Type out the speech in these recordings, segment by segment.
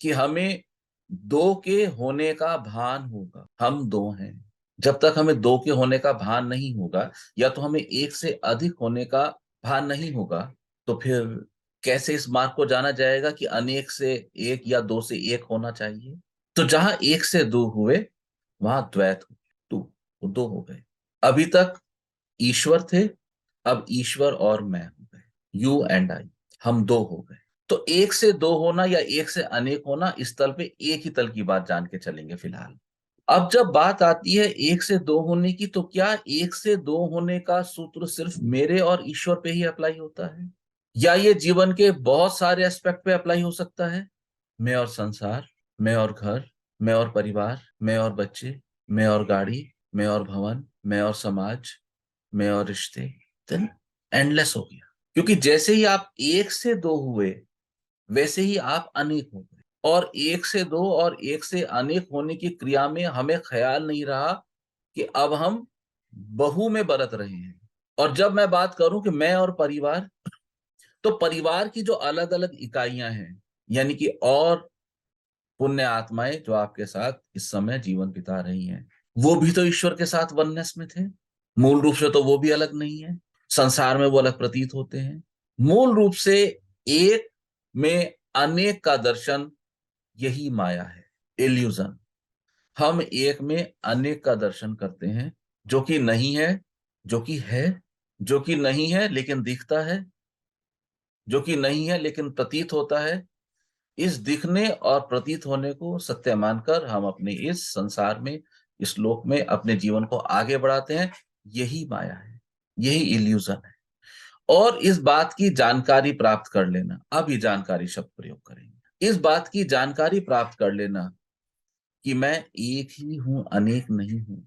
कि हमें दो के होने का भान होगा। हम दो हैं। जब तक हमें दो के होने का भान नहीं होगा, या तो हमें एक से अधिक होने का भान नहीं होगा, तो फिर कैसे इस मार्ग को जाना जाएगा कि अनेक से एक या दो से एक होना चाहिए। तो जहां एक से दो हुए, वहां द्वैत हुए, तो दो हो गए। अभी तक ईश्वर थे, अब ईश्वर और मैं हो गए, यू एंड आई, हम दो हो गए। तो एक से दो होना या एक से अनेक होना, इस तल पे एक ही तल की बात जान के चलेंगे फिलहाल। अब जब बात आती है एक से दो होने की, तो क्या एक से दो होने का सूत्र सिर्फ मेरे और ईश्वर पे ही अप्लाई होता है, या ये जीवन के बहुत सारे एस्पेक्ट पे अप्लाई हो सकता है? मैं और संसार, मैं और घर, मैं और परिवार, मैं और बच्चे, मैं और गाड़ी, मैं और भवन, मैं और समाज, मैं और रिश्ते, देन एंडलेस हो गया। क्योंकि जैसे ही आप एक से दो हुए, वैसे ही आप अनेक हो गए। और एक से दो और एक से अनेक होने की क्रिया में हमें ख्याल नहीं रहा कि अब हम बहु में बरत रहे हैं। और जब मैं बात करूं कि मैं और परिवार, तो परिवार की जो अलग अलग इकाइयां हैं, यानी कि और पुण्य आत्माएं जो आपके साथ इस समय जीवन बिता रही हैं, वो भी तो ईश्वर के साथ वननेस में थे। मूल रूप से तो वो भी अलग नहीं है, संसार में वो अलग प्रतीत होते हैं। मूल रूप से एक में अनेक का दर्शन, यही माया है, इल्यूजन। हम एक में अनेक का दर्शन करते हैं, जो कि नहीं है, जो कि है, जो कि नहीं है लेकिन दिखता है, जो कि नहीं है लेकिन प्रतीत होता है। इस दिखने और प्रतीत होने को सत्य मानकर हम अपने इस संसार में, इस लोक में अपने जीवन को आगे बढ़ाते हैं। यही माया है, यही इल्यूजन है। और इस बात की जानकारी प्राप्त कर लेना, अब ये जानकारी शब्द प्रयोग करेंगे, इस बात की जानकारी प्राप्त कर लेना कि मैं एक ही हूं, अनेक नहीं हूं।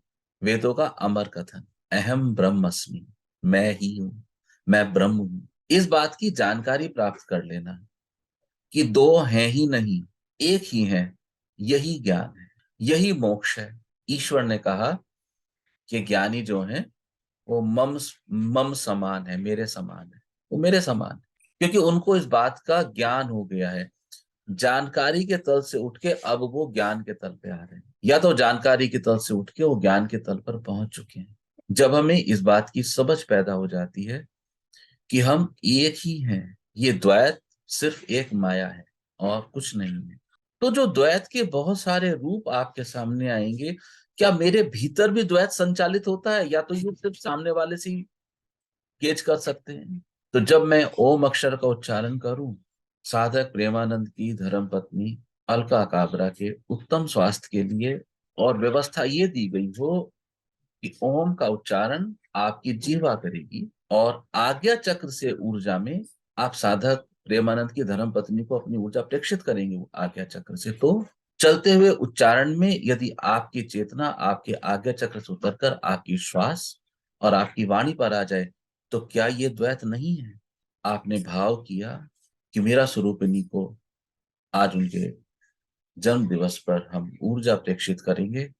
वेदों का अमर कथन, अहम ब्रह्मस्मि, मैं ही हूं, मैं ब्रह्म हूं। इस बात की जानकारी प्राप्त कर लेना कि दो हैं ही नहीं, एक ही है, यही ज्ञान है, यही मोक्ष है। ईश्वर ने कहा कि ज्ञानी जो है वो मम मम समान है, मेरे समान है, वो मेरे समान है, क्योंकि उनको इस बात का ज्ञान हो गया है। जानकारी के तल से उठ के अब वो ज्ञान के तल पे आ रहे हैं, या तो जानकारी के तल से उठ के वो ज्ञान के तल पर पहुंच चुके हैं। जब हमें इस बात की समझ पैदा हो जाती है कि हम एक ही हैं, ये द्वैत सिर्फ एक माया है और कुछ नहीं है। तो जो द्वैत के बहुत सारे रूप आपके सामने आएंगे, क्या मेरे भीतर भी द्वैत संचालित होता है, या तो ये सिर्फ सामने वाले से ही गेज कर सकते हैं? तो जब मैं ओम अक्षर का उच्चारण करूं, साधक प्रेमानंद की धर्म पत्नी अलका काबरा के उत्तम स्वास्थ्य के लिए और व्यवस्था ये दी गई हो कि ओम का उच्चारण आपकी जीवा करेगी, और आज्ञा चक्र से ऊर्जा में आप साधक प्रेमानंद की धर्म पत्नी को अपनी ऊर्जा प्रेषित करेंगे आज्ञा चक्र से। तो चलते हुए उच्चारण में यदि आपकी चेतना आपके आज्ञा चक्र से उतरकर आपकी श्वास और आपकी वाणी पर आ जाए, तो क्या ये द्वैत नहीं है? आपने भाव किया कि मेरा स्वरूपिणी को आज उनके जन्म दिवस पर हम ऊर्जा प्रेषित करेंगे,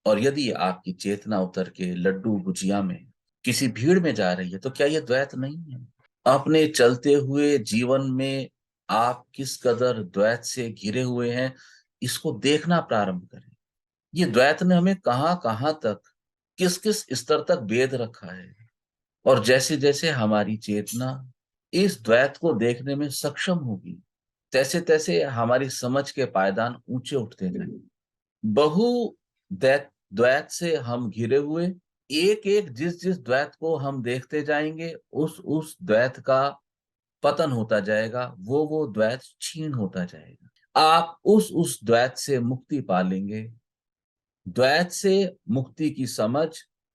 और यदि आपकी चेतना उतर के लड्डू गुजिया में किसी भीड़ में जा रही है, तो क्या यह द्वैत नहीं है? अपने चलते हुए जीवन में आप किस कदर द्वैत से घिरे हुए हैं, इसको देखना प्रारंभ करें। ये द्वैत ने हमें कहां कहां तक, किस किस स्तर तक बेध रखा है। और जैसे जैसे हमारी चेतना इस द्वैत को देखने में सक्षम होगी, तैसे तैसे हमारी समझ के पायदान ऊंचे उठते जाएंगे। बहु द्वैत से हम घिरे हुए, एक एक जिस जिस द्वैत को हम देखते जाएंगे, उस द्वैत का पतन होता जाएगा, वो द्वैत क्षीण होता जाएगा। आप उस द्वैत से मुक्ति पा लेंगे। द्वैत से मुक्ति की समझ,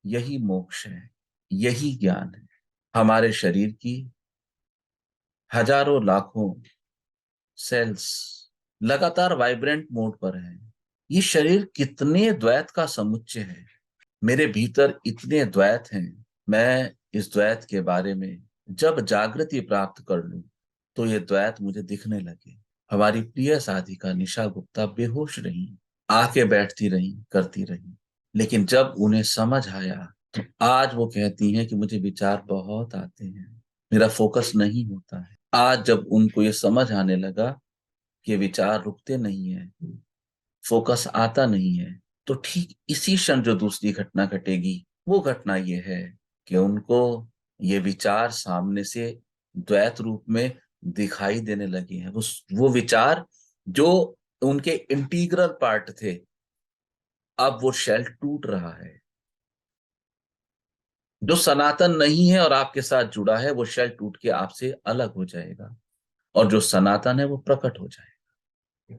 यही मोक्ष है, यही ज्ञान है। हमारे शरीर की हजारों लाखों सेल्स लगातार वाइब्रेंट मोड पर हैं। ये शरीर कितने द्वैत का समुच्चय है, मेरे भीतर इतने द्वैत हैं। मैं इस द्वैत के बारे में जब जागृति प्राप्त कर लूं, तो ये द्वैत मुझे दिखने लगे। हमारी प्रिय साधिका निशा गुप्ता बेहोश रही, आके बैठती रही, करती रही, लेकिन जब उन्हें समझ आया, तो आज वो कहती हैं कि मुझे विचार बहुत आते हैं, मेरा फोकस नहीं होता है। आज जब उनको ये समझ आने लगा कि विचार रुकते नहीं है, फोकस आता नहीं है, तो ठीक इसी क्षण जो दूसरी घटना घटेगी, वो घटना ये है कि उनको ये विचार सामने से द्वैत रूप में दिखाई देने लगे हैं। वो विचार जो उनके इंटीग्रल पार्ट थे, अब वो शेल टूट रहा है। जो सनातन नहीं है और आपके साथ जुड़ा है, वो शेल टूट के आपसे अलग हो जाएगा, और जो सनातन है वो प्रकट हो जाएगा।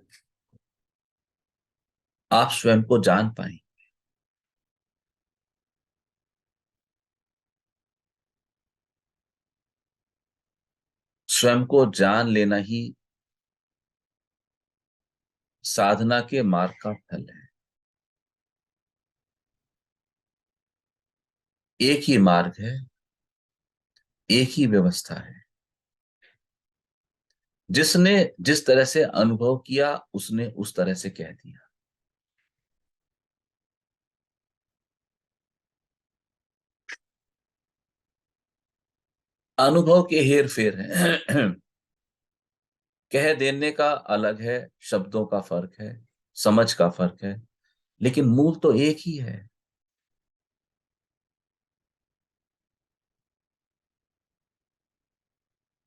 आप स्वयं को जान पाए। स्वयं को जान लेना ही साधना के मार्ग का फल है। एक ही मार्ग है, एक ही व्यवस्था है। जिसने जिस तरह से अनुभव किया, उसने उस तरह से कह दिया। अनुभव के हेर फेर हैं। कह देने का अलग है, शब्दों का फर्क है, समझ का फर्क है, लेकिन मूल तो एक ही है।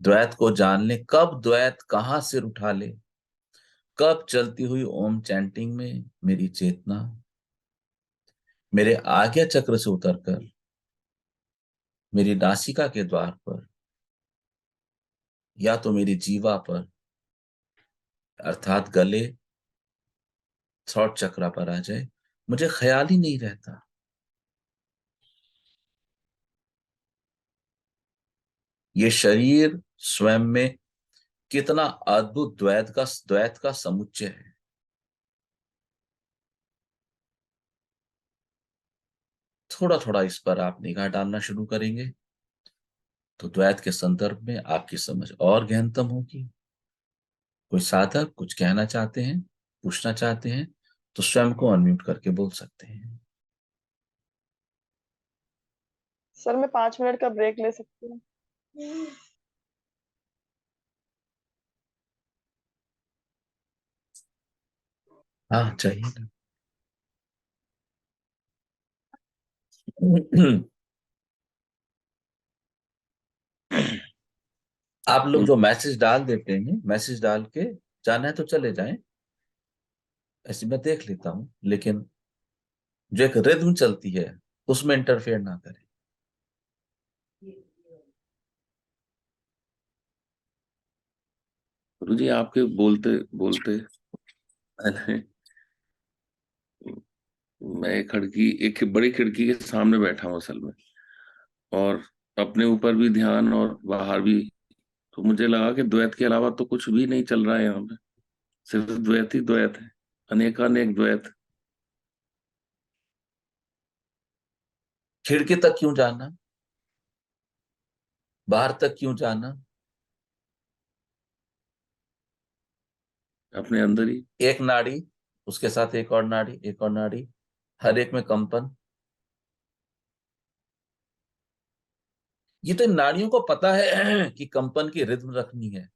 द्वैत को जान ले। कब द्वैत कहां सिर उठा ले, कब चलती हुई ओम चैंटिंग में मेरी चेतना मेरे आज्ञा चक्र से उतरकर मेरी नासिका के द्वार पर, या तो मेरी जीवा पर अर्थात गले, थ्रॉट चक्रा पर आ जाए, मुझे ख्याल ही नहीं रहता। ये शरीर स्वयं में कितना अद्भुत द्वैत का समुच्चय है। थोड़ा थोड़ा इस पर आप निगाह डालना शुरू करेंगे तो द्वैत के संदर्भ में आपकी समझ और गहनतम होगी। कोई साधक कुछ कहना चाहते हैं, पूछना चाहते हैं, तो स्वयं को अनम्यूट करके बोल सकते हैं। सर मैं 5 मिनट का ब्रेक ले सकती हूँ? हाँ, चाहिए ना। आप लोग जो मैसेज डाल देते हैं, मैसेज डाल के जाना है तो चले जाएं, ऐसे मैं देख लेता हूं, लेकिन जो एक रिद्म चलती है उसमें इंटरफेयर ना करें। गुरु जी आपके बोलते बोलते मैं खिड़की, एक बड़ी खिड़की के सामने बैठा हूँ असल में, और अपने ऊपर भी ध्यान और बाहर भी। तो मुझे लगा कि द्वैत के अलावा तो कुछ भी नहीं चल रहा है यहाँ पे, सिर्फ द्वैत ही द्वैत है, अनेकानेक द्वैत। खिड़की तक क्यों जाना, बाहर तक क्यों जाना? अपने अंदर ही। एक नाड़ी, उसके साथ एक और नाड़ी, एक और नाड़ी, हर एक में कंपन। ये तो इन नाड़ियों को पता है कि कंपन की रिद्म रखनी है।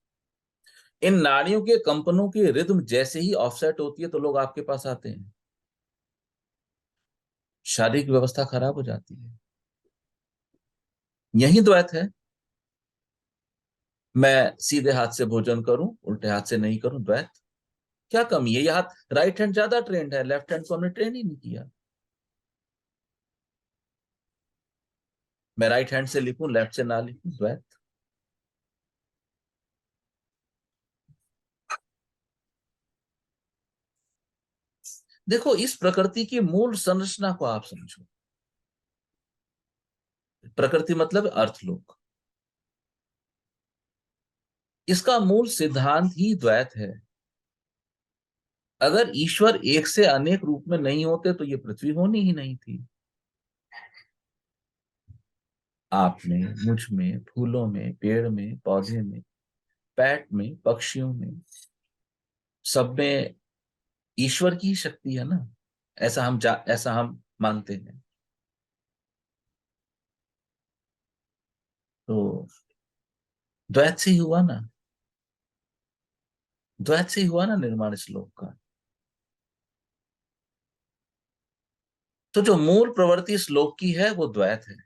इन नाड़ियों के कंपनों की रिद्म जैसे ही ऑफसेट होती है तो लोग आपके पास आते हैं, शारीरिक व्यवस्था खराब हो जाती है। यही द्वैत है। मैं सीधे हाथ से भोजन करूं, उल्टे हाथ से नहीं करूं, द्वैत। क्या कमी है? ये हाथ राइट हैंड ज्यादा ट्रेंड है, लेफ्ट हैंड को हमने ट्रेन ही नहीं किया। मैं राइट हैंड से लिखूं, लेफ्ट से ना लिखूं, द्वैत। देखो, इस प्रकृति की मूल संरचना को आप समझो। प्रकृति मतलब अर्थलोक। इसका मूल सिद्धांत ही द्वैत है। अगर ईश्वर एक से अनेक रूप में नहीं होते तो ये पृथ्वी होनी ही नहीं थी। आप में, मुझ में, फूलों में, पेड़ में, पौधे में, पैट में, पक्षियों में, सब में ईश्वर की शक्ति है ना। ऐसा हम मानते हैं। तो द्वैत से ही हुआ ना। द्वैत से ही हुआ ना निर्माण श्लोक का। तो जो मूल प्रवृत्ति श्लोक की है वो द्वैत है।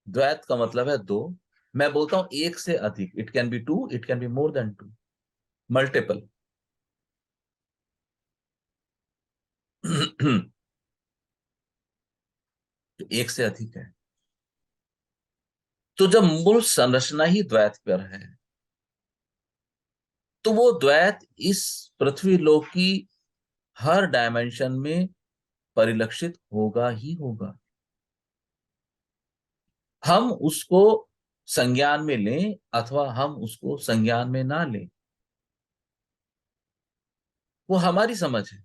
द्वैत का मतलब है दो। मैं बोलता हूं एक से अधिक, it can be two, it can be more than two, multiple. एक से अधिक है। तो जब मूल संरचना ही द्वैत पर है, तो वो द्वैत इस पृथ्वी लोक की हर डायमेंशन में परिलक्षित होगा ही होगा। हम उसको संज्ञान में लें अथवा हम उसको संज्ञान में ना लें, वो हमारी समझ है।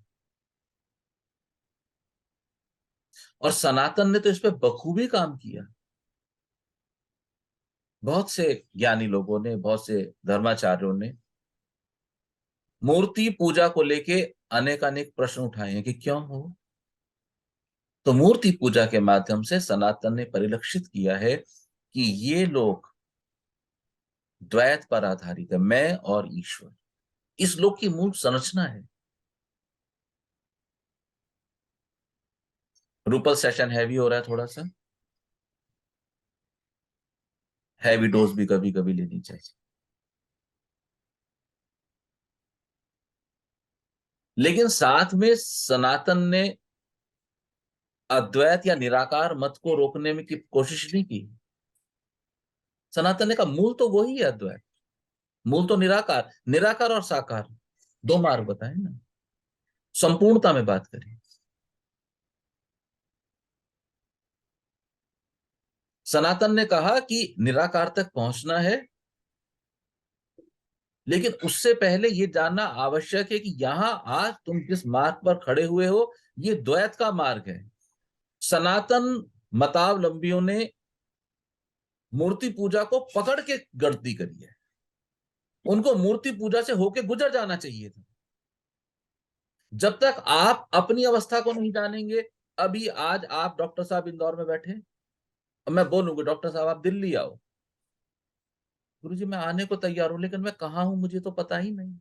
और सनातन ने तो इस पे बखूबी काम किया। बहुत से ज्ञानी लोगों ने, बहुत से धर्माचार्यों ने मूर्ति पूजा को लेके अनेक अनेक प्रश्न उठाए हैं कि क्यों हो। तो मूर्ति पूजा के माध्यम से सनातन ने परिलक्षित किया है कि ये लोग द्वैत पर आधारित है, मैं और ईश्वर। इस लोक की मूल संरचना है। रूपल सेशन हैवी हो रहा है थोड़ा सा, हैवी डोज भी कभी कभी लेनी चाहिए। लेकिन साथ में सनातन ने अद्वैत या निराकार मत को रोकने में की कोशिश नहीं की। सनातन ने कहा मूल तो वही है अद्वैत, मूल तो निराकार, निराकार और साकार दो मार्ग बताए ना, संपूर्णता में बात करें। सनातन ने कहा कि निराकार तक पहुंचना है, लेकिन उससे पहले यह जानना आवश्यक है कि यहां आज तुम जिस मार्ग पर खड़े हुए हो, ये द्वैत का मार्ग है। सनातन मतावलंबियों ने मूर्ति पूजा को पकड़ के गलती करी है। उनको मूर्ति पूजा से होके गुजर जाना चाहिए था। जब तक आप अपनी अवस्था को नहीं जानेंगे, अभी आज आप डॉक्टर साहब इंदौर में बैठे, और मैं बोलूंगा डॉक्टर साहब आप दिल्ली आओ। गुरुजी मैं आने को तैयार हूं, लेकिन मैं कहाँ हूं मुझे तो पता ही नहीं,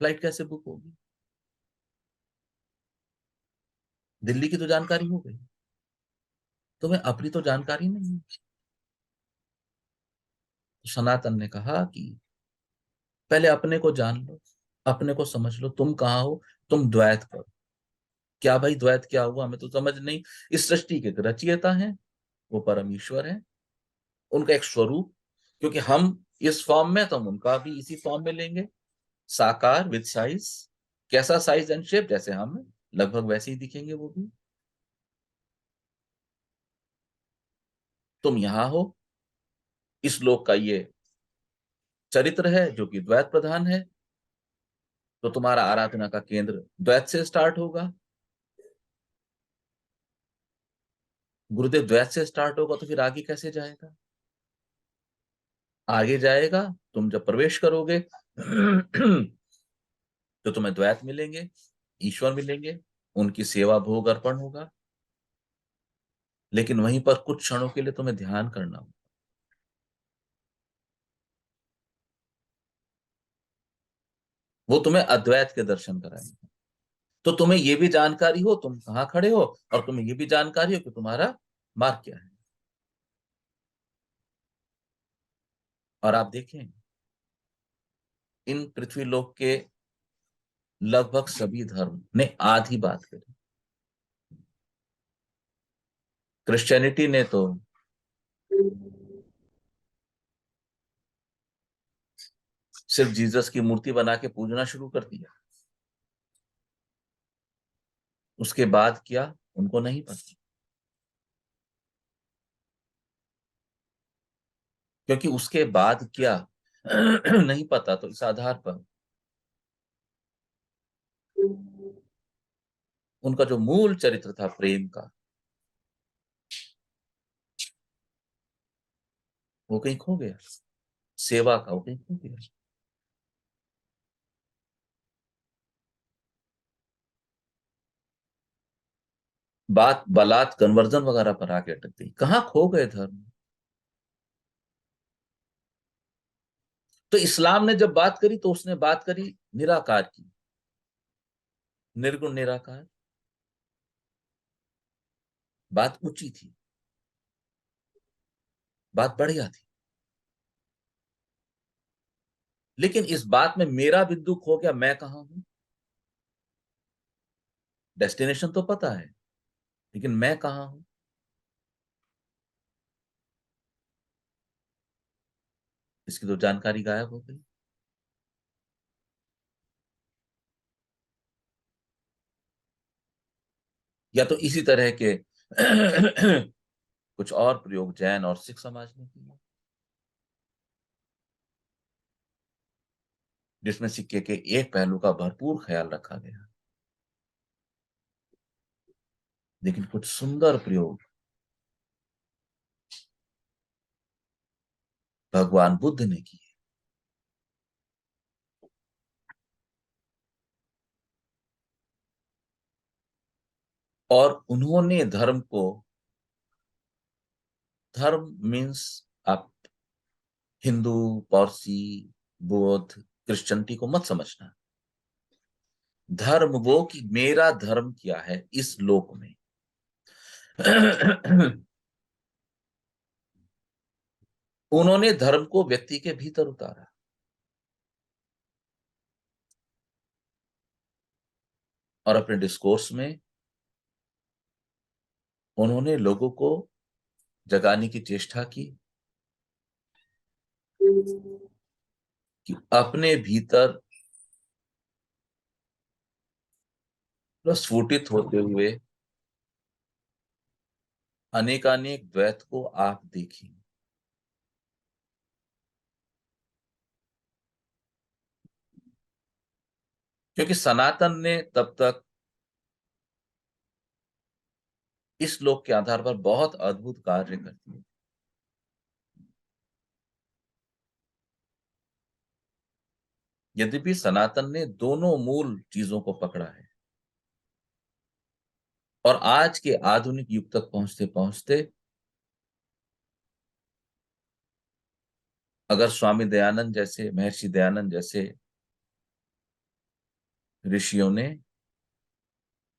फ्लाइट कैसे बुक होगी। दिल्ली की तो जानकारी हो गई, तुम्हें अपनी तो जानकारी नहीं है। तो सनातन ने कहा कि पहले अपने को जान लो, अपने को समझ लो, तुम कहाँ हो। तुम द्वैत पर, क्या भाई द्वैत क्या हुआ हमें तो समझ नहीं। इस सृष्टि के रचयिता हैं, वो परम ईश्वर है, उनका एक स्वरूप। क्योंकि हम इस फॉर्म में, तो हम उनका भी इसी फॉर्म में लेंगे, साकार विद साइज। कैसा साइज एंड शेप, जैसे हम लगभग वैसे ही दिखेंगे वो भी। तुम यहां हो, इस लोक का ये चरित्र है जो कि द्वैत प्रधान है। तो तुम्हारा आराधना का केंद्र द्वैत से स्टार्ट होगा। गुरुदेव द्वैत से स्टार्ट होगा तो फिर आगे कैसे जाएगा। आगे जाएगा, तुम जब प्रवेश करोगे तो तुम्हें द्वैत मिलेंगे, ईश्वर मिलेंगे, उनकी सेवा भोग अर्पण होगा। लेकिन वहीं पर कुछ क्षणों के लिए तुम्हें ध्यान करना होगा। वो तुम्हें अद्वैत के दर्शन कराएंगे। तो तुम्हें ये भी जानकारी हो तुम कहाँ खड़े हो, और तुम्हें ये भी जानकारी हो कि तुम्हारा मार्ग क्या है। और आप देखें, इन पृथ्वी लोक के लगभग सभी धर्म ने आधी बात करी। क्रिश्चियनिटी ने तो सिर्फ जीसस की मूर्ति बना के पूजना शुरू कर दिया। उसके बाद क्या उनको नहीं पता, क्योंकि उसके बाद क्या नहीं पता। तो इस आधार पर उनका जो मूल चरित्र था प्रेम का, वो कहीं खो गया। सेवा का वो कहीं खो गया। बात बलात् कन्वर्जन वगैरह पर आके अटक गई। कहाँ खो गए धर्म। तो इस्लाम ने जब बात करी तो उसने बात करी निराकार की, निर्गुण निराकार। बात ऊंची थी, बात बढ़िया थी। लेकिन इस बात में मेरा बिंदु खो गया, मैं कहां हूं। डेस्टिनेशन तो पता है, लेकिन मैं कहां हूं, इसकी तो जानकारी गायब हो गई। या तो इसी तरह के कुछ और प्रयोग जैन और सिख समाज ने किए, जिसमें सिक्के के एक पहलू का भरपूर ख्याल रखा गया। लेकिन कुछ सुंदर प्रयोग भगवान बुद्ध ने किए। और उन्होंने धर्म को, धर्म मीन्स आप हिंदू, पारसी, बौद्ध, क्रिश्चियनिटी को मत समझना। धर्म वो कि मेरा धर्म क्या है इस लोक में। उन्होंने धर्म को व्यक्ति के भीतर उतारा और अपने डिस्कोर्स में उन्होंने लोगों को जगाने की चेष्टा की कि अपने भीतर प्रस्फुटित होते हुए अनेकानेक द्वैत को आप देखें। क्योंकि सनातन ने तब तक इस लोक के आधार पर बहुत अद्भुत कार्य कर दिए। यद्यपि सनातन ने दोनों मूल चीजों को पकड़ा है, और आज के आधुनिक युग तक पहुंचते पहुंचते अगर स्वामी दयानंद जैसे, महर्षि दयानंद जैसे ऋषियों ने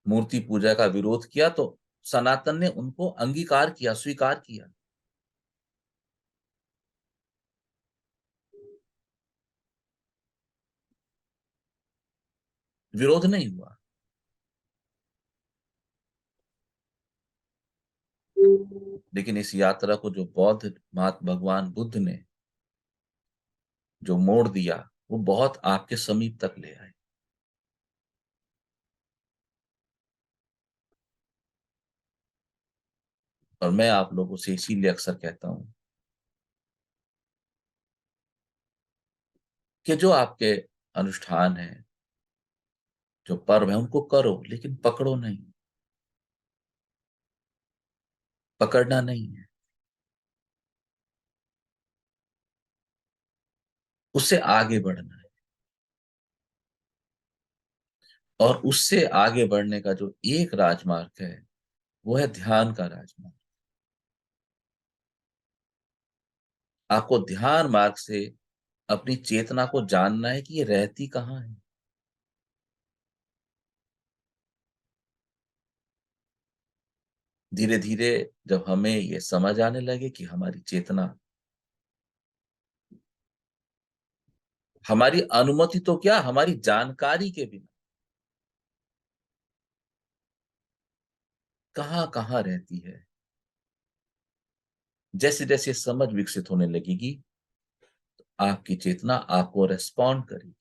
मूर्ति पूजा का विरोध किया तो सनातन ने उनको अंगीकार किया, स्वीकार किया। विरोध नहीं हुआ। लेकिन इस यात्रा को जो बौद्ध महात्मा भगवान बुद्ध ने जो मोड़ दिया, वो बहुत आपके समीप तक ले आए। और मैं आप लोगों से इसीलिए अक्सर कहता हूं कि जो आपके अनुष्ठान है, जो पर्व है, उनको करो, लेकिन पकड़ो नहीं, पकड़ना नहीं है, उससे आगे बढ़ना है। और उससे आगे बढ़ने का जो एक राजमार्ग है, वो है ध्यान का राजमार्ग। आपको ध्यान मार्ग से अपनी चेतना को जानना है कि ये रहती कहाँ है। धीरे धीरे जब हमें ये समझ आने लगे कि हमारी चेतना हमारी अनुमति तो क्या, हमारी जानकारी के बिना कहां कहां रहती है, जैसे जैसे समझ विकसित होने लगेगी, आपकी चेतना आपको रेस्पॉन्ड करेगी।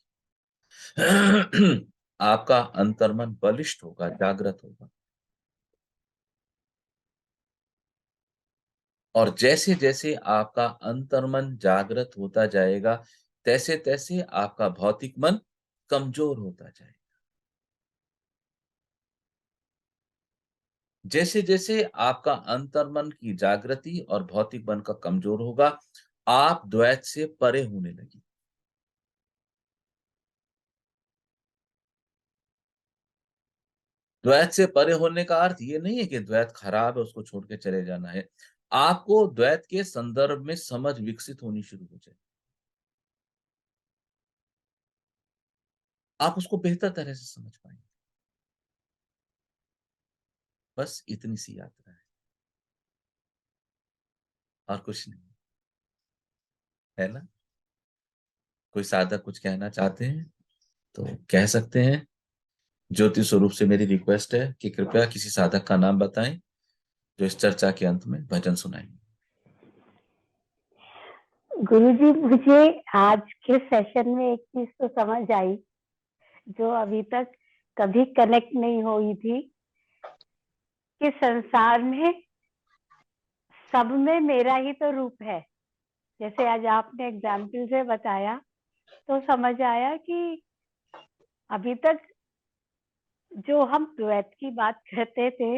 आपका अंतर्मन बलिष्ठ होगा, जागृत होगा। और जैसे जैसे आपका अंतर्मन जागृत होता जाएगा, तैसे तैसे आपका भौतिक मन कमजोर होता जाएगा। जैसे जैसे आपका अंतर्मन की जागृति और भौतिक मन का कमजोर होगा, आप द्वैत से परे होने लगे। द्वैत से परे होने का अर्थ ये नहीं है कि द्वैत खराब है, उसको छोड़ के चले जाना है। आपको द्वैत के संदर्भ में समझ विकसित होनी शुरू हो जाए। आप उसको बेहतर तरह से समझ पाएंगे। बस इतनी सी यात्रा है और कुछ नहीं, है ना? कोई साधक कुछ कहना चाहते हैं तो कह सकते हैं। ज्योति स्वरूप से मेरी रिक्वेस्ट है कि कृपया किसी साधक का नाम बताएं जो इस चर्चा के अंत में भजन सुनाएंगे। गुरुजी, मुझे आज के सेशन में एक चीज तो समझ आई जो अभी तक कभी कनेक्ट नहीं हुई थी, कि संसार में सब में मेरा ही तो रूप है। जैसे आज आपने एग्जाम्पल से बताया तो समझ आया कि अभी तक जो हम द्वैत की बात करते थे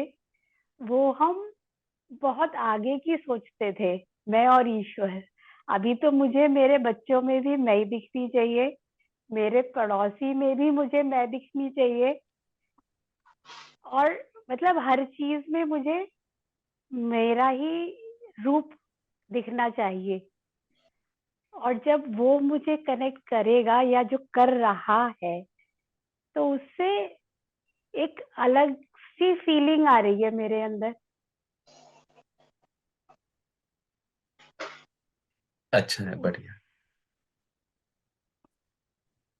वो हम बहुत आगे की सोचते थे, मैं और ईश्वर। अभी तो मुझे मेरे बच्चों में भी मैं दिखनी चाहिए, मेरे पड़ोसी में भी मुझे मैं दिखनी चाहिए, और मतलब हर चीज में मुझे मेरा ही रूप दिखना चाहिए। और जब वो मुझे कनेक्ट करेगा या जो कर रहा है तो उससे एक अलग सी फीलिंग आ रही है मेरे अंदर। अच्छा है, बढ़िया,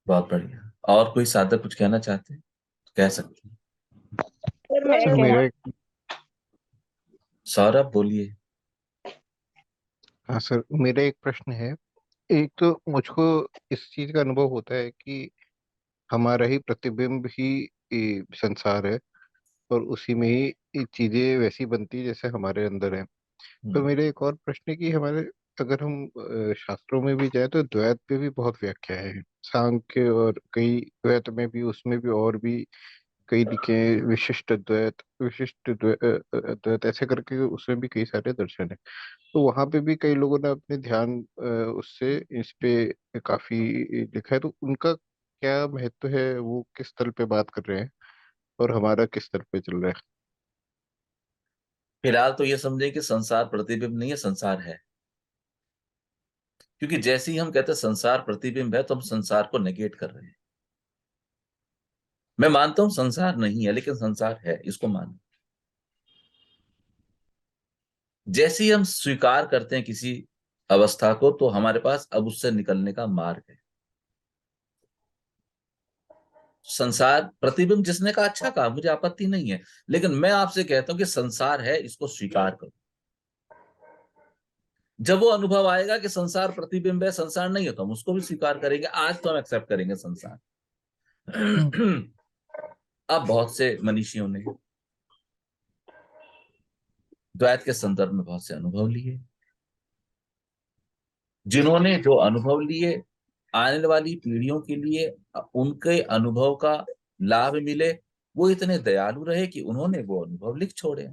बहुत बढ़िया। और कोई साधक कुछ कहना चाहते हैं तो कह सकते हैं। सर मैं सर कहना मेरा एक सौरभ बोलिए। हाँ सर, मेरा एक प्रश्न है। एक तो मुझको इस चीज का अनुभव होता है कि हमारा ही प्रतिबिंब ही संसार है, और उसी में ही ये चीजें वैसी बनती है जैसे हमारे अंदर है। तो मेरा एक और प्रश्न है कि हमारे, अगर हम शास्त्रों में भी जाए तो द्वैत पे भी बहुत व्याख्या है। सांख्य और कई द्वैत में भी, उसमें भी और भी कई लिखे हैं, विशिष्ट द्वैत ऐसे करके उसमें भी कई सारे दर्शन है। तो वहां पे भी कई लोगों ने अपने ध्यान उससे इस पे काफी लिखा है। तो उनका क्या महत्व है, वो किस स्तर पे बात कर रहे हैं और हमारा किस स्तर पे चल रहा है? फिलहाल तो ये समझे कि संसार प्रतिबिंब नहीं है, संसार है। क्योंकि जैसे ही हम कहते हैं संसार प्रतिबिंब है तो हम संसार को नेगेट कर रहे हैं। मैं मानता हूं संसार नहीं है, लेकिन संसार है, इसको मान। जैसे ही हम स्वीकार करते हैं किसी अवस्था को तो हमारे पास अब उससे निकलने का मार्ग है। संसार प्रतिबिंब जिसने कहा अच्छा कहा, मुझे आपत्ति नहीं है, लेकिन मैं आपसे कहता हूं कि संसार है, इसको स्वीकार करो। जब वो अनुभव आएगा कि संसार प्रतिबिंब है, संसार नहीं है, तो हम उसको भी स्वीकार करेंगे। आज तो हम एक्सेप्ट करेंगे संसार। अब बहुत से मनीषियों ने द्वैत के संदर्भ में बहुत से अनुभव लिए। जिन्होंने जो अनुभव लिए, आने वाली पीढ़ियों के लिए उनके अनुभव का लाभ मिले, वो इतने दयालु रहे कि उन्होंने वो अनुभव लिख छोड़े।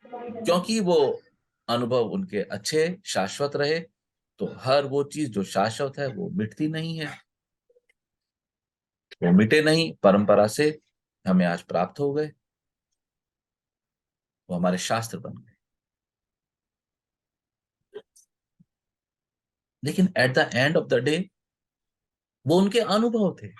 क्योंकि वो अनुभव उनके अच्छे शाश्वत रहे, तो हर वो चीज जो शाश्वत है वो मिटती नहीं है। वो मिटे नहीं, परंपरा से हमें आज प्राप्त हो गए, वो हमारे शास्त्र बन गए। लेकिन at the end of the day वो उनके अनुभव थे।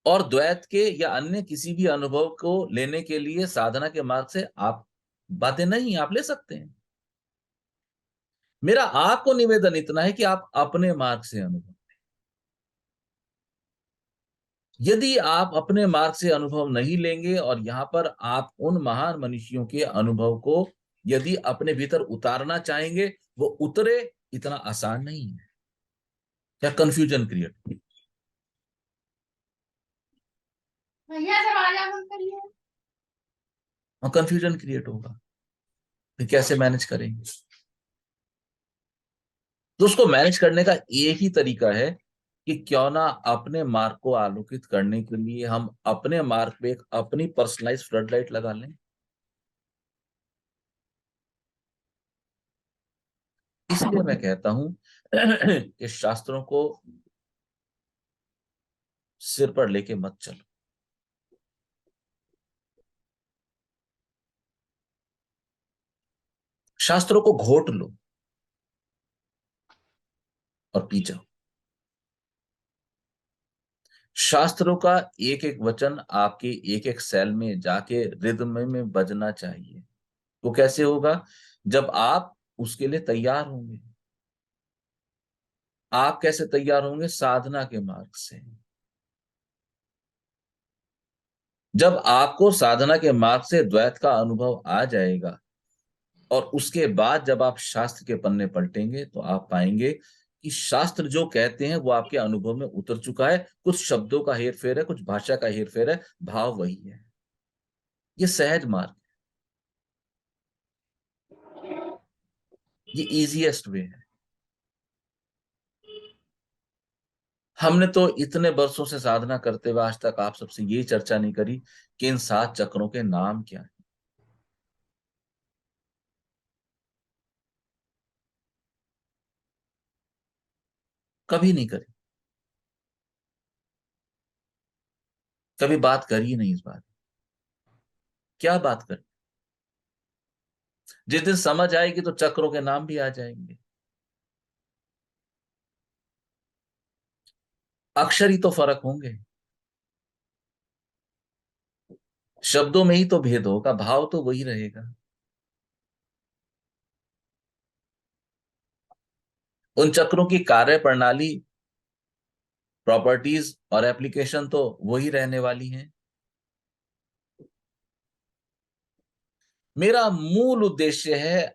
और द्वैत के या अन्य किसी भी अनुभव को लेने के लिए साधना के मार्ग से आप बातें नहीं, आप ले सकते हैं। मेरा आपको निवेदन इतना है कि आप अपने मार्ग से अनुभव, यदि आप अपने मार्ग से अनुभव नहीं लेंगे और यहां पर आप उन महान मनुष्यों के अनुभव को यदि अपने भीतर उतारना चाहेंगे, वो उतरे इतना आसान नहीं है। क्या कंफ्यूजन क्रिएट, और कंफ्यूजन क्रिएट होगा, फिर कैसे मैनेज करेंगे? तो उसको मैनेज करने का एक ही तरीका है कि क्यों ना अपने मार्ग को आलोकित करने के लिए हम अपने मार्ग पे एक अपनी पर्सनलाइज फ्लड लाइट लगा लें। इसलिए मैं कहता हूं कि शास्त्रों को सिर पर लेके मत चलो। शास्त्रों को घोट लो और पी जाओ। शास्त्रों का एक एक वचन आपके एक एक सेल में जाके रिदम में बजना चाहिए। वो कैसे होगा? जब आप उसके लिए तैयार होंगे। आप कैसे तैयार होंगे? साधना के मार्ग से। जब आपको साधना के मार्ग से द्वैत का अनुभव आ जाएगा और उसके बाद जब आप शास्त्र के पन्ने पलटेंगे तो आप पाएंगे कि शास्त्र जो कहते हैं वो आपके अनुभव में उतर चुका है। कुछ शब्दों का हेरफेर है, कुछ भाषा का हेरफेर है, भाव वही है। ये सहज मार्ग, ये इजीएस्ट वे है। हमने तो इतने वर्षों से साधना करते हुए आज तक आप सबसे ये चर्चा नहीं करी कि इन 7 चक्रों के नाम क्या है। कभी नहीं करी, कभी बात करी नहीं इस बात। क्या बात करें? जिस दिन समझ आएगी तो चक्रों के नाम भी आ जाएंगे। अक्षर ही तो फर्क होंगे, शब्दों में ही तो भेद होगा, भाव तो वही रहेगा। उन चक्रों की कार्य प्रणाली, प्रॉपर्टीज और एप्लीकेशन तो वही रहने वाली हैं। मेरा मूल उद्देश्य है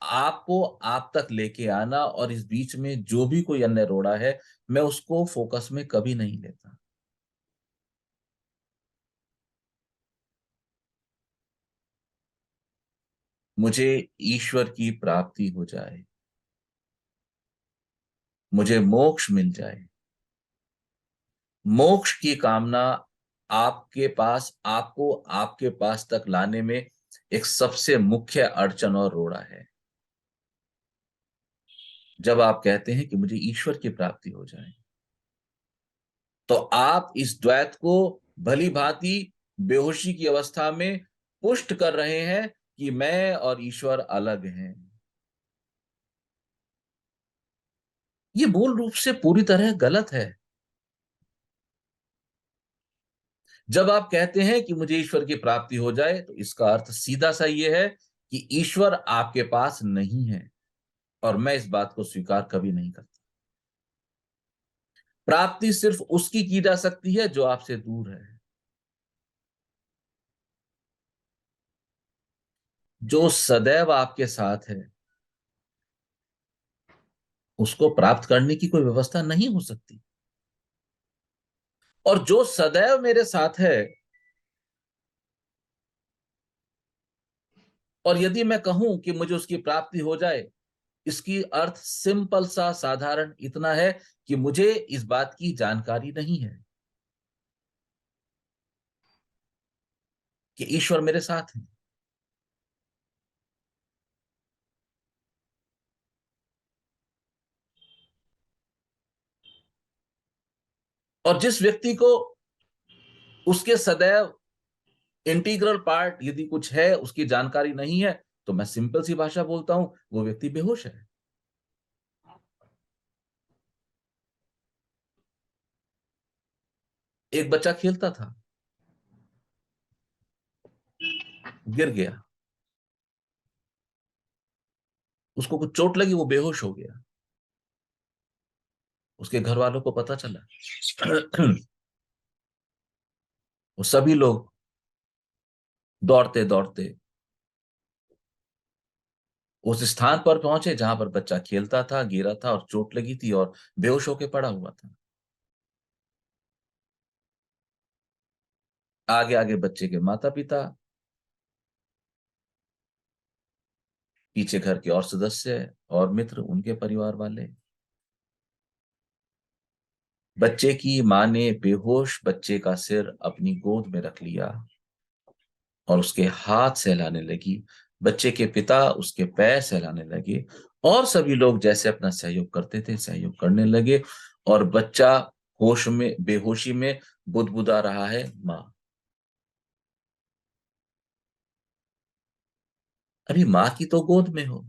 आपको आप तक लेके आना, और इस बीच में जो भी कोई अन्य रोड़ा है मैं उसको फोकस में कभी नहीं लेता। मुझे ईश्वर की प्राप्ति हो जाए, मुझे मोक्ष मिल जाए। मोक्ष की कामना आपके पास, आपको आपके पास तक लाने में एक सबसे मुख्य अड़चन और रोड़ा है। जब आप कहते हैं कि मुझे ईश्वर की प्राप्ति हो जाए तो आप इस द्वैत को भली भांति बेहोशी की अवस्था में पुष्ट कर रहे हैं कि मैं और ईश्वर अलग हैं। ये मूल रूप से पूरी तरह गलत है। जब आप कहते हैं कि मुझे ईश्वर की प्राप्ति हो जाए तो इसका अर्थ सीधा सा ये है कि ईश्वर आपके पास नहीं है, और मैं इस बात को स्वीकार कभी नहीं करता। प्राप्ति सिर्फ उसकी की जा सकती है जो आपसे दूर है। जो सदैव आपके साथ है उसको प्राप्त करने की कोई व्यवस्था नहीं हो सकती, और जो सदैव मेरे साथ है, और यदि मैं कहूं कि मुझे उसकी प्राप्ति हो जाए, इसकी अर्थ सिंपल सा साधारण इतना है कि मुझे इस बात की जानकारी नहीं है कि ईश्वर मेरे साथ है। और जिस व्यक्ति को उसके सदैव इंटीग्रल पार्ट यदि कुछ है उसकी जानकारी नहीं है, तो मैं सिंपल सी भाषा बोलता हूं, वो व्यक्ति बेहोश है। एक बच्चा खेलता था, गिर गया, उसको कुछ चोट लगी, वो बेहोश हो गया। उसके घर वालों को पता चला। वो सभी लोग दौड़ते दौड़ते उस स्थान पर पहुंचे जहां पर बच्चा खेलता था, गिरा था और चोट लगी थी और बेहोश होकर पड़ा हुआ था। आगे आगे बच्चे के माता पिता, पीछे घर के और सदस्य और मित्र, उनके परिवार वाले। बच्चे की मां ने बेहोश बच्चे का सिर अपनी गोद में रख लिया और उसके हाथ सहलाने लगी। बच्चे के पिता उसके पैर सहलाने लगे, और सभी लोग जैसे अपना सहयोग करते थे सहयोग करने लगे, और बच्चा होश में, बेहोशी में बुदबुदा रहा है, मां। अभी माँ की तो गोद में हो।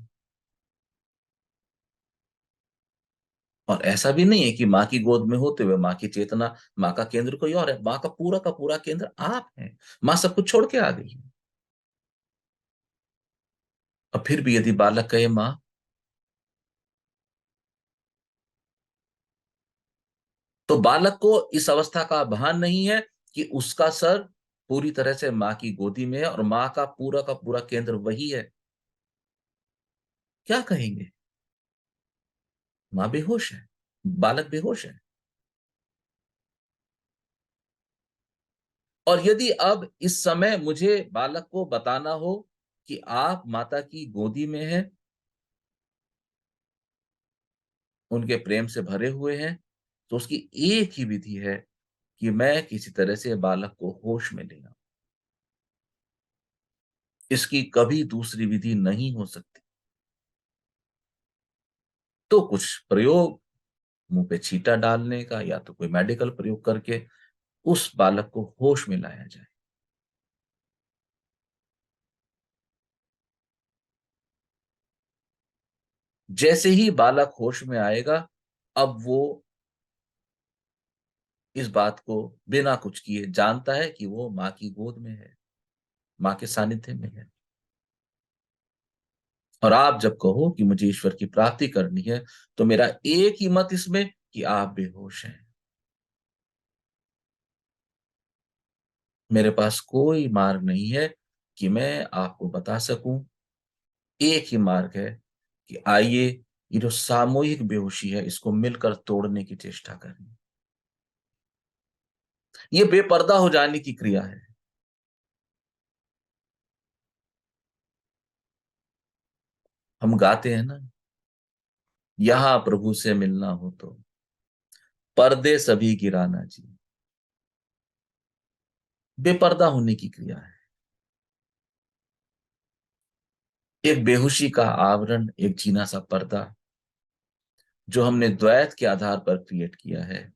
और ऐसा भी नहीं है कि माँ की गोद में होते हुए माँ की चेतना, माँ का केंद्र कोई और है। माँ का पूरा केंद्र आप है। माँ सब कुछ छोड़ के आ गई है। और फिर भी यदि बालक कहे माँ, तो बालक को इस अवस्था का भान नहीं है कि उसका सर पूरी तरह से माँ की गोदी में है और माँ का पूरा केंद्र वही है। क्या कहेंगे? माँ बेहोश है, बालक बेहोश है। और यदि अब इस समय मुझे बालक को बताना हो कि आप माता की गोदी में हैं, उनके प्रेम से भरे हुए हैं, तो उसकी एक ही विधि है कि मैं किसी तरह से बालक को होश में ले आऊं। इसकी कभी दूसरी विधि नहीं हो सकती। तो कुछ प्रयोग, मुंह पे छींटा डालने का या तो कोई मेडिकल प्रयोग करके उस बालक को होश में लाया जाए। जैसे ही बालक होश में आएगा, अब वो इस बात को बिना कुछ किए जानता है कि वो माँ की गोद में है, माँ के सानिध्य में है। और आप जब कहो कि मुझे ईश्वर की प्राप्ति करनी है, तो मेरा एक ही मत इसमें कि आप बेहोश हैं। मेरे पास कोई मार्ग नहीं है कि मैं आपको बता सकूं। एक ही मार्ग है कि आइए, ये जो सामूहिक बेहोशी है, इसको मिलकर तोड़ने की चेष्टा करें। ये बेपर्दा हो जाने की क्रिया है। हम गाते हैं ना, यहां प्रभु से मिलना हो तो पर्दे सभी गिराना जी। बेपर्दा होने की क्रिया है। एक बेहोशी का आवरण, एक जीना सा पर्दा जो हमने द्वैत के आधार पर क्रिएट किया है।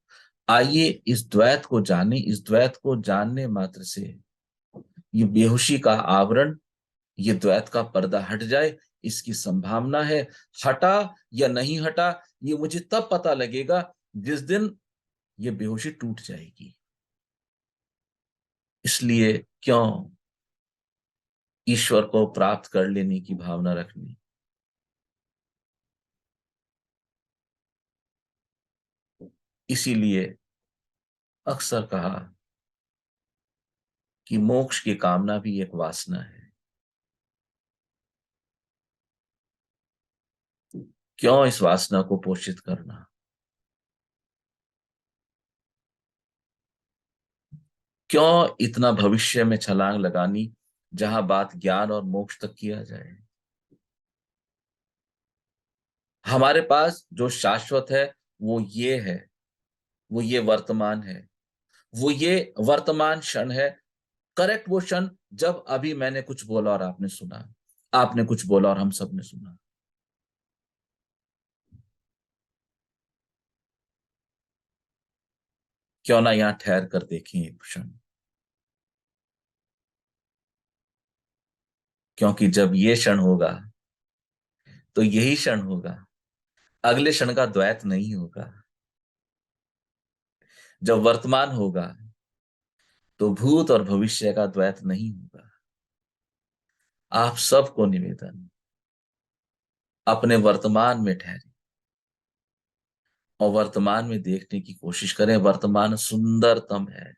आइए इस द्वैत को जाने, इस द्वैत को जानने मात्र से ये बेहोशी का आवरण, ये द्वैत का पर्दा हट जाए, इसकी संभावना है। हटा या नहीं हटा, ये मुझे तब पता लगेगा जिस दिन ये बेहोशी टूट जाएगी। इसलिए क्यों ईश्वर को प्राप्त कर लेने की भावना रखनी? इसीलिए अक्सर कहा कि मोक्ष की कामना भी एक वासना है। क्यों इस वासना को पोषित करना? क्यों इतना भविष्य में छलांग लगानी जहां बात ज्ञान और मोक्ष तक किया जाए? हमारे पास जो शाश्वत है वो ये है, वो ये वर्तमान है, वो ये वर्तमान क्षण है। करेक्ट वो क्षण जब अभी मैंने कुछ बोला और आपने सुना, आपने कुछ बोला और हम सब ने सुना। क्यों ना यहां ठहर कर देखें एक क्षण, क्योंकि जब ये क्षण होगा तो यही क्षण होगा, अगले क्षण का द्वैत नहीं होगा। जब वर्तमान होगा तो भूत और भविष्य का द्वैत नहीं होगा। आप सबको निवेदन, अपने वर्तमान में ठहरे और वर्तमान में देखने की कोशिश करें। वर्तमान सुंदरतम है,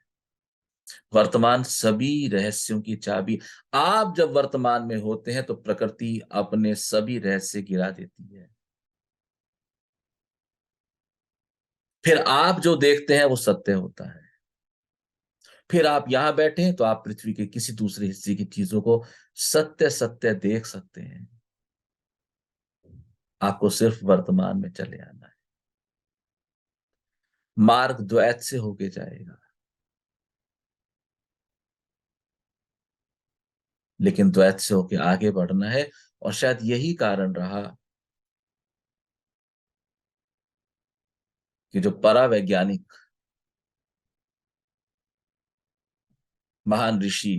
वर्तमान सभी रहस्यों की चाबी। आप जब वर्तमान में होते हैं तो प्रकृति अपने सभी रहस्य गिरा देती है। फिर आप जो देखते हैं वो सत्य होता है। फिर आप यहां बैठे हैं तो आप पृथ्वी के किसी दूसरे हिस्से की चीजों को सत्य सत्य देख सकते हैं। आपको सिर्फ वर्तमान में चले आना है। मार्ग द्वैत से होके जाएगा, लेकिन द्वैत से होके आगे बढ़ना है। और शायद यही कारण रहा कि जो परावैज्ञानिक महान ऋषि,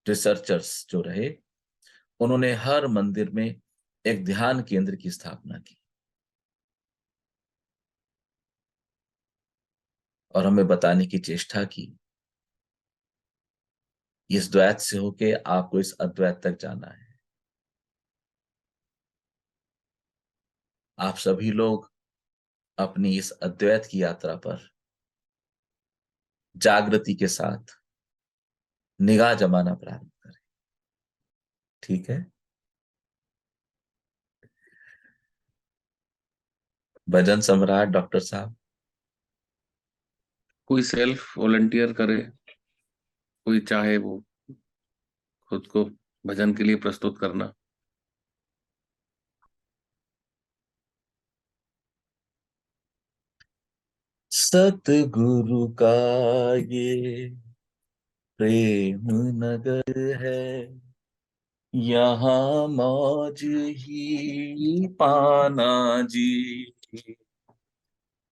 रिसर्चर्स जो रहे, उन्होंने हर मंदिर में एक ध्यान केंद्र की स्थापना की और हमें बताने की चेष्टा की इस द्वैत से होके आपको इस अद्वैत तक जाना है। आप सभी लोग अपनी इस अद्वैत की यात्रा पर जागृति के साथ निगाह जमाना प्रारंभ करें। ठीक है, भजन सम्राट डॉक्टर साहब। कोई सेल्फ वॉलंटियर करे, कोई चाहे वो खुद को भजन के लिए प्रस्तुत करना। सतगुरु का ये प्रेम नगर है, यहाँ मौज ही पाना जी।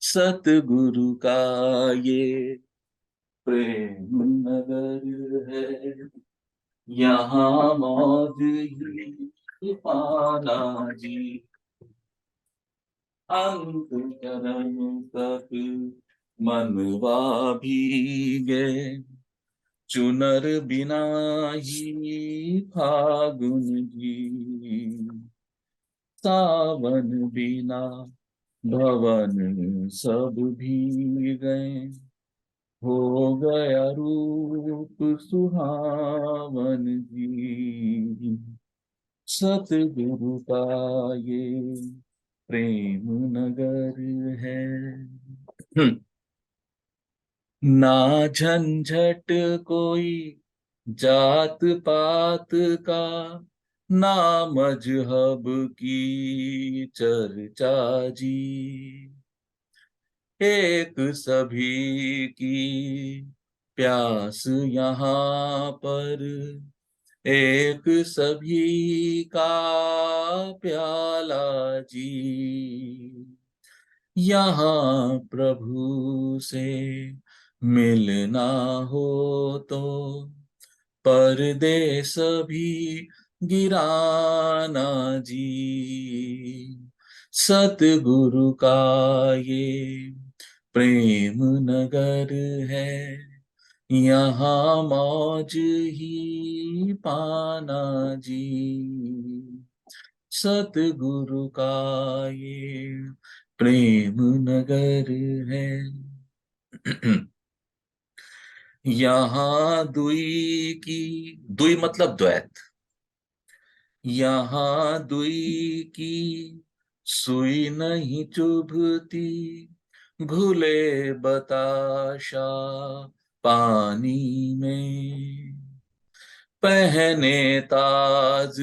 सतगुरु का ये प्रेम नगर है, यहाँ मौज ही पाना जी। अंतकरण तक मनवा भीगे, चुनर बिना ही फागुन जी। सावन बिना भवन सब भीगे, हो गया रूप सुहावन जी। सतगुरु का ये प्रेम नगर है। ना झंझट कोई जात पात का, ना मजहब की चर्चा जी। एक सभी की प्यास यहाँ पर, एक सभी का प्याला जी। यहाँ प्रभु से मिलना हो तो परदेस भी गिराना जी। सतगुरु का ये प्रेम नगर है, यहाँ मौज ही पाना जी। सतगुरु का ये प्रेम नगर है। यहाँ दुई की, दुई मतलब द्वैत, यहाँ दुई की सुई नहीं चुभती, घुले बताशा पानी में। पहने ताज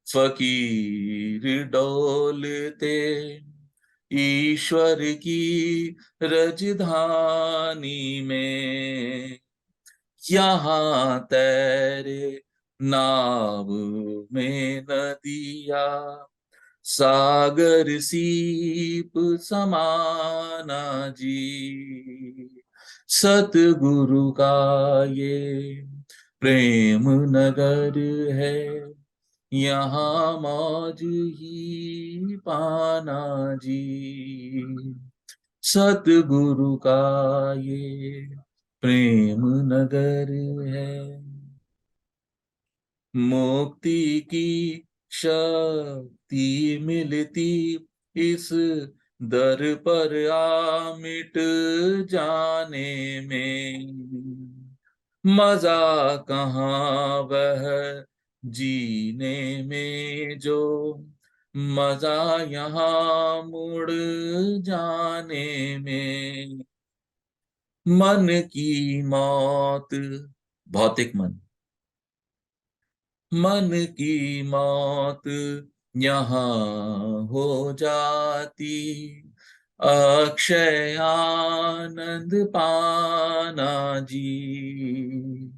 फकीर डोलते, ईश्वर की रजधानी में। यहाँ तैरे नाव में नदिया, सागर सीप समाना जी। सतगुरु का ये प्रेम नगर है, यहाँ मौज ही पाना जी। सतगुरु का ये प्रेम नगर है। मुक्ति की शक्ति मिलती इस दर पर आ मिट जाने में। मजा कहाँ वह जीने में जो, मजा यहाँ मुड़ जाने में। मन की मौत, भौतिक मन, मन की मौत यहाँ हो जाती, अक्षय आनंद पाना जी।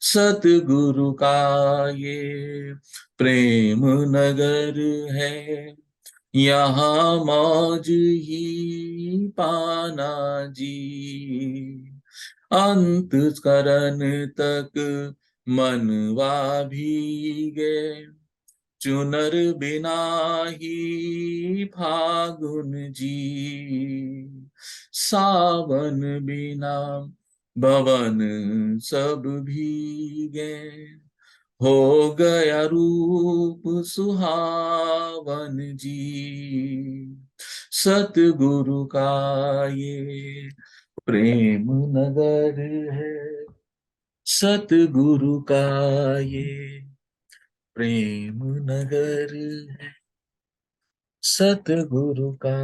सतगुरु का ये प्रेम नगर है, यहाँ मौज ही पाना जी। अंतःकरण तक मनवा भीगे, चुनर बिना ही फागुन जी, सावन बिना भवन सब भीगे, हो गया रूप सुहावन जी, सतगुरु का ये प्रेम नगर है, सतगुरु का ये प्रेम नगर है, सतगुरु का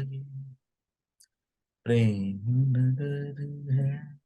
ये प्रेम नगर है।